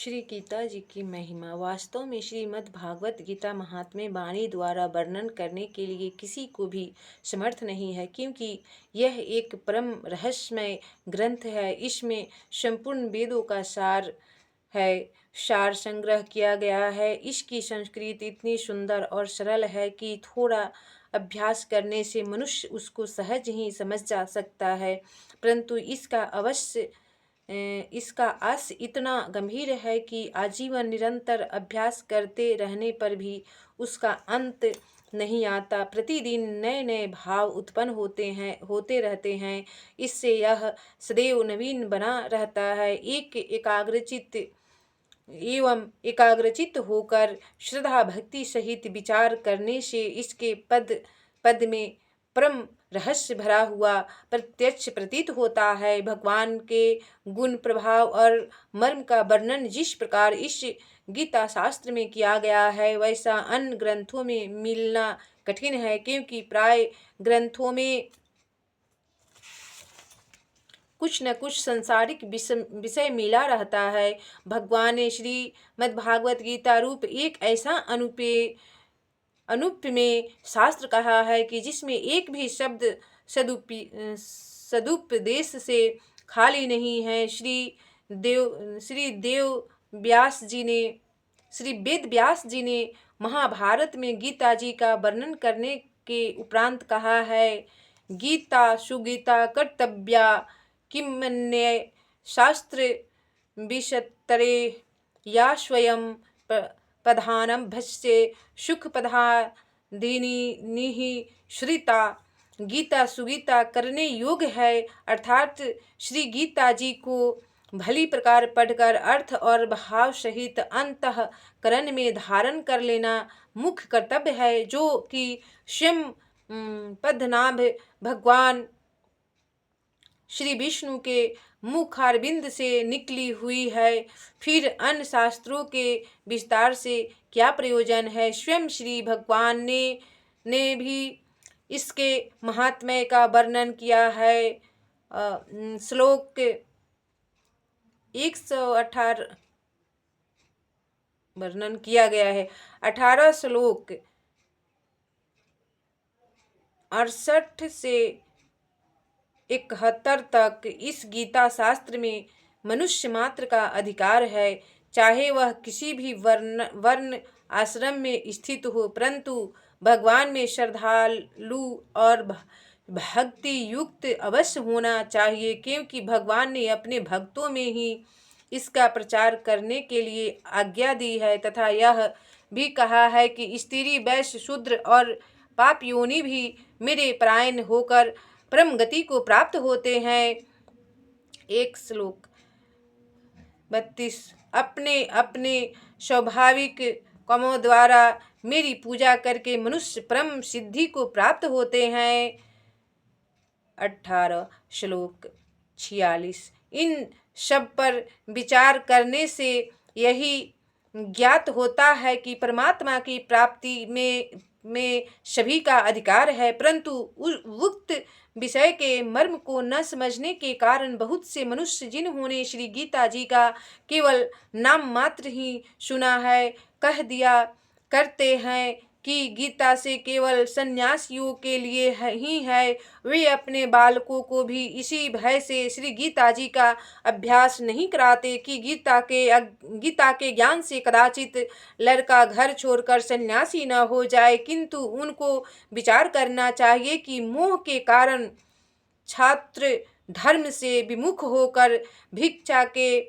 श्री गीता जी की महिमा वास्तव में श्रीमद् भागवत गीता महात्म्य वाणी द्वारा वर्णन करने के लिए किसी को भी समर्थ नहीं है, क्योंकि यह एक परम रहस्यमय ग्रंथ है। इसमें संपूर्ण वेदों का सार संग्रह किया गया है। इसकी संस्कृति इतनी सुंदर और सरल है कि थोड़ा अभ्यास करने से मनुष्य उसको सहज ही समझ जा सकता है, परंतु इसका आस इतना गंभीर है कि आजीवन निरंतर अभ्यास करते रहने पर भी उसका अंत नहीं आता। प्रतिदिन नए नए भाव उत्पन्न होते रहते हैं। इससे यह सदैव नवीन बना रहता है। एकाग्रचित होकर श्रद्धा भक्ति सहित विचार करने से इसके पद में परम रहस्य भरा हुआ प्रत्यक्ष प्रतीत होता है। भगवान के गुण प्रभाव और मर्म का वर्णन जिस प्रकार इस गीता शास्त्र में किया गया है, वैसा अन्य ग्रंथों में मिलना कठिन है, क्योंकि प्राय ग्रंथों में कुछ न कुछ सांसारिक विषय मिला रहता है। भगवान ने श्रीमद्भागवत गीता रूप एक ऐसा अनुपमेय शास्त्र कहा है कि जिसमें एक भी शब्द सदुपदेश से खाली नहीं है। श्री वेद व्यास जी ने महाभारत में गीता जी का वर्णन करने के उपरांत कहा है, गीता सुगीता कर्तव्या किमन्ये शास्त्र विशतरे या स्वयं प्रधानम भस्य सुख प्रधादिनी श्रिता। गीता सुगीता करने योग्य है, अर्थात श्री गीता जी को भली प्रकार पढ़कर अर्थ और भाव सहित अंतःकरण में धारण कर लेना मुख्य कर्तव्य है, जो कि स्वयं पद्मनाभ भगवान श्री विष्णु के मुखारविंद से निकली हुई है। फिर अन्य शास्त्रों के विस्तार से क्या प्रयोजन है। स्वयं श्री भगवान ने भी इसके महात्म्य का वर्णन किया है। श्लोक 118 वर्णन किया गया है। 18 श्लोक 68 से 71 तक इस गीता शास्त्र में मनुष्य मात्र का अधिकार है, चाहे वह किसी भी वर्ण आश्रम में स्थित हो, परंतु भगवान में श्रद्धालु और भक्ति युक्त अवश्य होना चाहिए, क्योंकि भगवान ने अपने भक्तों में ही इसका प्रचार करने के लिए आज्ञा दी है, तथा यह भी कहा है कि स्त्री वैश्य शूद्र और पाप योनि भी मेरे परायण होकर परम गति को प्राप्त होते हैं। एक श्लोक 32 अपने अपने स्वाभाविक कर्मों द्वारा मेरी पूजा करके मनुष्य परम सिद्धि को प्राप्त होते हैं। 18 श्लोक 46 इन सब पर विचार करने से यही ज्ञात होता है कि परमात्मा की प्राप्ति में सभी का अधिकार है, परंतु उक्त विषय के मर्म को न समझने के कारण बहुत से मनुष्य, जिन्होंने श्री गीता जी का केवल नाम मात्र ही सुना है, कह दिया करते हैं कि गीता से केवल सन्यासियों के लिए ही है। वे अपने बालकों को भी इसी भय से श्री गीता जी का अभ्यास नहीं कराते कि गीता के ज्ञान से कदाचित लड़का घर छोड़कर सन्यासी न हो जाए, किंतु उनको विचार करना चाहिए कि मोह के कारण छात्र धर्म से विमुख होकर भिक्षा के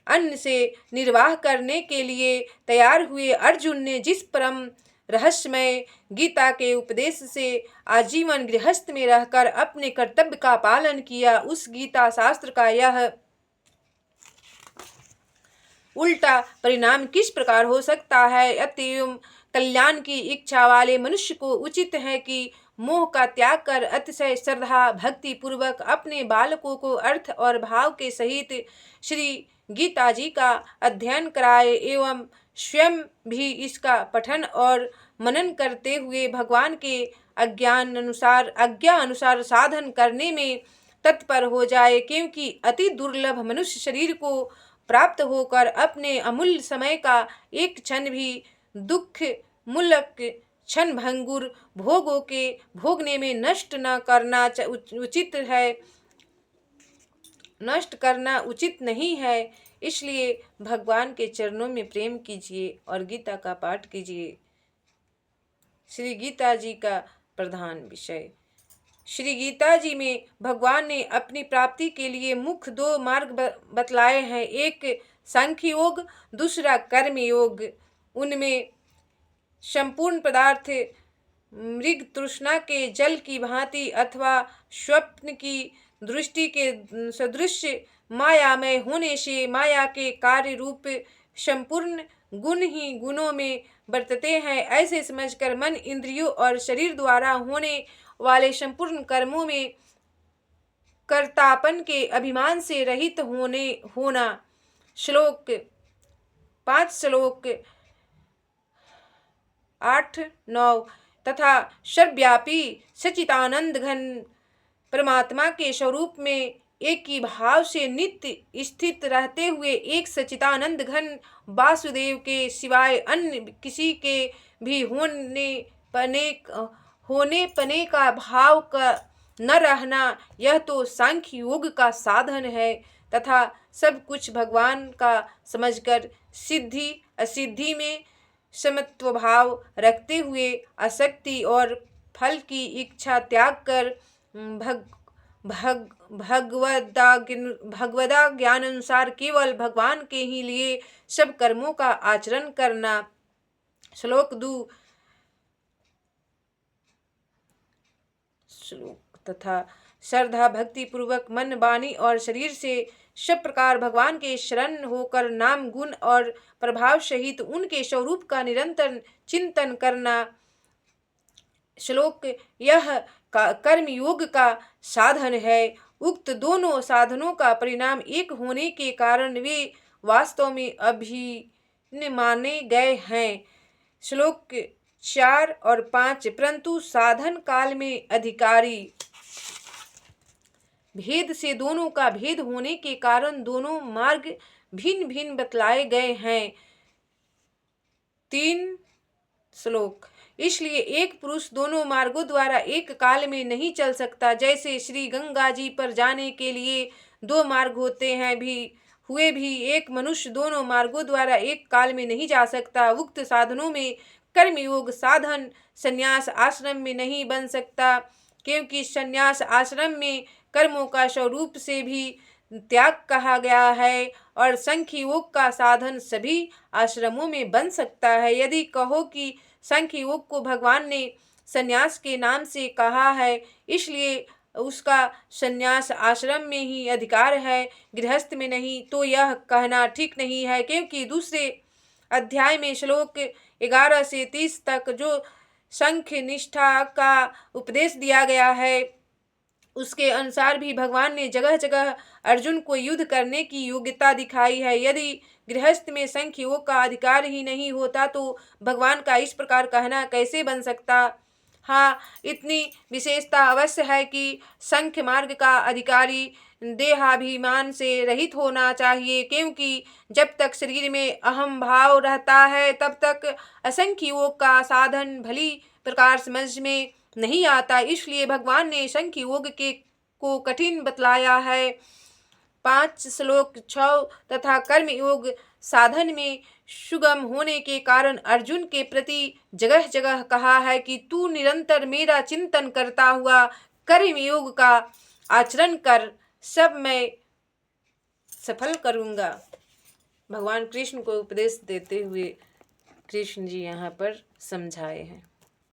अन्न से निर्वाह करने के लिए तैयार हुए। अर्जुन ने जिस परम रहस्यमय गीता के उपदेश से आजीवन गृहस्थ में रहकर अपने कर्तव्य का पालन किया, उस गीता शास्त्र का यह उल्टा परिणाम किस प्रकार हो सकता है। अतएव कल्याण की इच्छा वाले मनुष्य को उचित है कि मोह का त्याग कर अतिशय श्रद्धा भक्ति पूर्वक अपने बालकों को अर्थ और भाव के सहित श्री गीता जी का अध्ययन कराए, एवं स्वयं भी इसका पठन और मनन करते हुए भगवान के आज्ञा अनुसार साधन करने में तत्पर हो जाए, क्योंकि अति दुर्लभ मनुष्य शरीर को प्राप्त होकर अपने अमूल्य समय का एक क्षण भी दुख मूलक क्षण भंगुर भोगों के भोगने में नष्ट न करना उचित है, नष्ट करना उचित नहीं है। इसलिए भगवान के चरणों में प्रेम कीजिए और गीता का पाठ कीजिए। श्री गीता जी का प्रधान विषय। श्री गीता जी में भगवान ने अपनी प्राप्ति के लिए मुख्य दो मार्ग बतलाए हैं, एक सांख्य योग, दूसरा कर्म योग। उनमें संपूर्ण पदार्थ मृग तृष्णा के जल की भांति अथवा स्वप्न की दृष्टि के सदृश मायामय होने से माया के कार्य रूप संपूर्ण गुण ही गुणों में बरतते हैं, ऐसे समझकर मन, इंद्रियों और शरीर द्वारा होने वाले संपूर्ण कर्मों में कर्तापन के अभिमान से रहित होना। श्लोक 8-9 तथा सर्वव्यापी सच्चिदानंद घन परमात्मा के स्वरूप में एक ही भाव से नित्य स्थित रहते हुए एक सच्चिदानंद घन वासुदेव के सिवाय अन्य किसी के भी होने पने का भाव का न रहना, यह तो सांख्य योग का साधन है तथा सब कुछ भगवान का समझकर सिद्धि असिद्धि में समत्व भाव रखते हुए आसक्ति और फल की इच्छा त्याग कर भगवदा ज्ञान अनुसार केवल भगवान के ही लिए सब कर्मों का आचरण करना। श्लोक 2 तथा श्रद्धा भक्ति पूर्वक मन, वाणी और शरीर से सब प्रकार भगवान के शरण होकर नाम, गुण और प्रभाव सहित उनके स्वरूप का निरंतर चिंतन करना। श्लोक यह कर्म योग का साधन है। उक्त दोनों साधनों का परिणाम एक होने के कारण वे वास्तव में अभिन्न माने गए हैं। श्लोक 4 और 5 परंतु साधन काल में अधिकारी भेद से दोनों का भेद होने के कारण दोनों मार्ग भिन्न भिन्न बतलाए गए हैं। 3 श्लोक इसलिए एक पुरुष दोनों मार्गों द्वारा एक काल में नहीं चल सकता। जैसे श्री गंगा जी पर जाने के लिए दो मार्ग होते हैं हुए भी एक मनुष्य दोनों मार्गों द्वारा एक काल में नहीं जा सकता। उक्त साधनों में कर्मयोग साधन संन्यास आश्रम में नहीं बन सकता, क्योंकि संन्यास आश्रम में कर्मों का स्वरूप से भी त्याग कहा गया है और सांख्य योग का साधन सभी आश्रमों में बन सकता है। यदि कहो कि सांख्य योग को भगवान ने संन्यास के नाम से कहा है, इसलिए उसका संन्यास आश्रम में ही अधिकार है, गृहस्थ में नहीं, तो यह कहना ठीक नहीं है, क्योंकि दूसरे अध्याय में श्लोक 11 से 30 तक जो सांख्य निष्ठा का उपदेश दिया गया है उसके अनुसार भी भगवान ने जगह जगह अर्जुन को युद्ध करने की योग्यता दिखाई है। यदि गृहस्थ में सांख्य योग का अधिकार ही नहीं होता तो भगवान का इस प्रकार कहना कैसे बन सकता। हाँ, इतनी विशेषता अवश्य है कि सांख्य मार्ग का अधिकारी देहाभिमान से रहित होना चाहिए, क्योंकि जब तक शरीर में अहम भाव रहता है तब तक असंख्य योग का साधन भली प्रकार समझ में नहीं आता। इसलिए भगवान ने सांख्य योग को कठिन बतलाया है। 5 श्लोक 6 तथा कर्म योग साधन में सुगम होने के कारण अर्जुन के प्रति जगह जगह कहा है कि तू निरंतर मेरा चिंतन करता हुआ कर्म योग का आचरण कर, सब मैं सफल करूँगा। भगवान कृष्ण को उपदेश देते हुए कृष्ण जी यहाँ पर समझाए हैं।